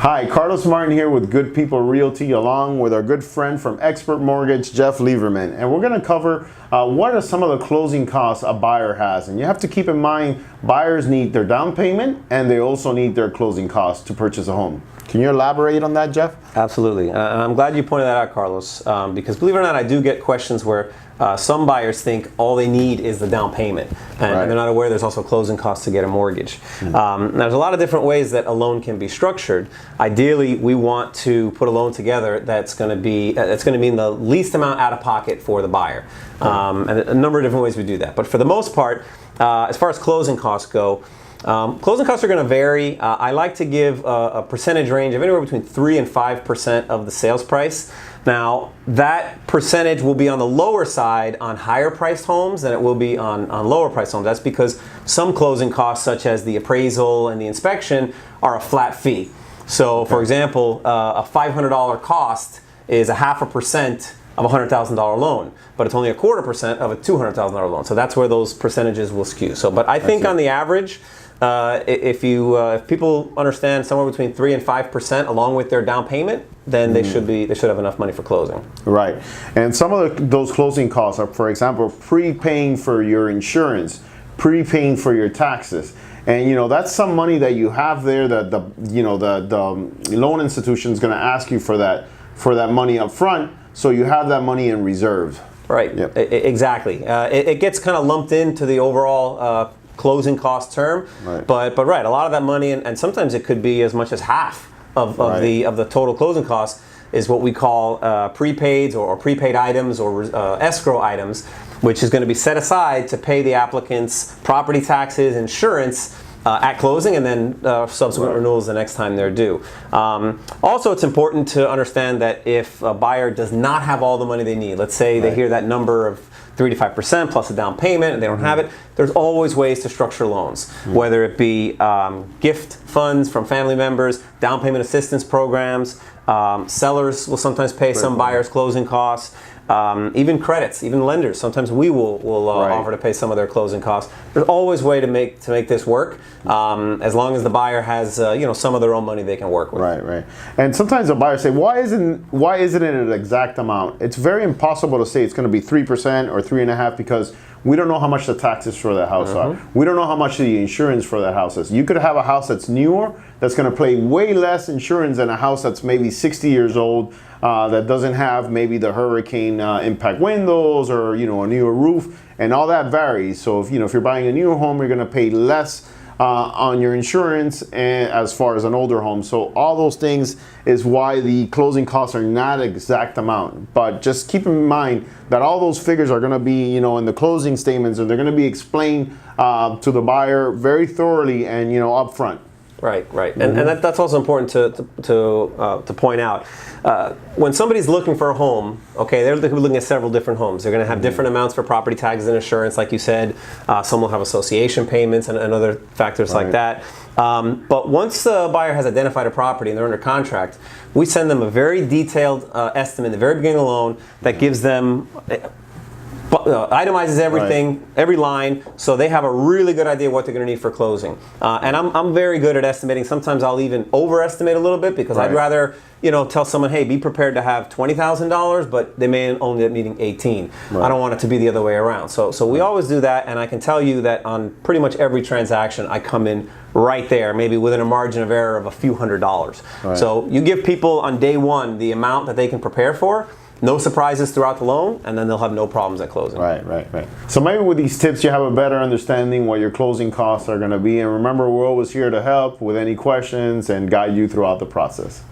Hi, Carlos Martin here with Good People Realty, along with our good friend from Expert Mortgage, Jeff Lieberman. And we're going to cover what are some of the closing costs a buyer has. And you have to keep in mind, buyers need their down payment and they also need their closing costs to purchase a home. Can you elaborate on that, Jeff? Absolutely. And I'm glad you pointed that out, Carlos, because believe it or not, I do get questions where some buyers think all they need is the down payment, and they're not aware there's also closing costs to get a mortgage. There's a lot of different ways that a loan can be structured. Ideally, we want to put a loan together that's going to mean the least amount out of pocket for the buyer. And a number of different ways we do that. But for the most part, as far as closing costs go, closing costs are going to vary. I like to give a percentage range of anywhere between 3 and 5% of the sales price. Now, that percentage will be on the lower side on higher priced homes than it will be on lower priced homes. That's because some closing costs, such as the appraisal and the inspection, are a flat fee. So, for example, a $500 cost is 0.5% of a $100,000 loan, but it's only 0.25% of a $200,000 loan. So that's where those percentages will skew. So, but I think on the average, if people understand somewhere between 3 and 5% along with their down payment, then they should have enough money for closing. Right. And some of those closing costs are, for example, prepaying for your insurance, prepaying for your taxes. And that's some money that you have there that the loan institution is going to ask you for that money up front, so you have that money in reserve. Right. Yep. Exactly. It gets kind of lumped into the overall closing cost term, but a lot of that money, and sometimes it could be as much as half of the total closing costs, is what we call prepaids or prepaid items or escrow items, which is going to be set aside to pay the applicant's property taxes, insurance at closing, and then subsequent renewals the next time they're due. Also, it's important to understand that if a buyer does not have all the money they need, let's say they hear that number of 3 to 5% plus a down payment and they don't have it, there's always ways to structure loans, whether it be gift funds from family members, down payment assistance programs, sellers will sometimes pay some buyers' closing costs, even credits, even lenders. Sometimes we will offer to pay some of their closing costs. There's always a way to make this work, as long as the buyer has some of their own money they can work with. Right. And sometimes the buyers say, why isn't it an exact amount? It's very impossible to say it's going to be 3% or 3.5% because we don't know how much the taxes for that house are. We don't know how much the insurance for that house is. You could have a house that's newer that's going to pay way less insurance than a house that's maybe 60 years old that doesn't have maybe the hurricane impact windows or a newer roof, and all that varies. So if you're buying a newer home, you're going to pay less on your insurance and as far as an older home. So all those things is why the closing costs are not exact amount. But just keep in mind that all those figures are going to be in the closing statements, and they're going to be explained to the buyer very thoroughly and upfront. Right, and that's also important to point out. When somebody's looking for a home, they're looking at several different homes. They're going to have different amounts for property taxes and insurance, like you said. Some will have association payments and other factors like that. But once the buyer has identified a property and they're under contract, we send them a very detailed estimate at the very beginning of the loan that gives them itemizes everything, every line, so they have a really good idea what they're going to need for closing. And I'm very good at estimating. Sometimes I'll even overestimate a little bit because I'd rather tell someone, hey, be prepared to have $20,000, but they may only end up needing 18. I don't want it to be the other way around. So we always do that, and I can tell you that on pretty much every transaction, I come in right there, maybe within a margin of error of a few $100s. So you give people on day one the amount that they can prepare for, no surprises throughout the loan, and then they'll have no problems at closing. Right. So maybe with these tips, you have a better understanding what your closing costs are going to be. And remember, we're always here to help with any questions and guide you throughout the process.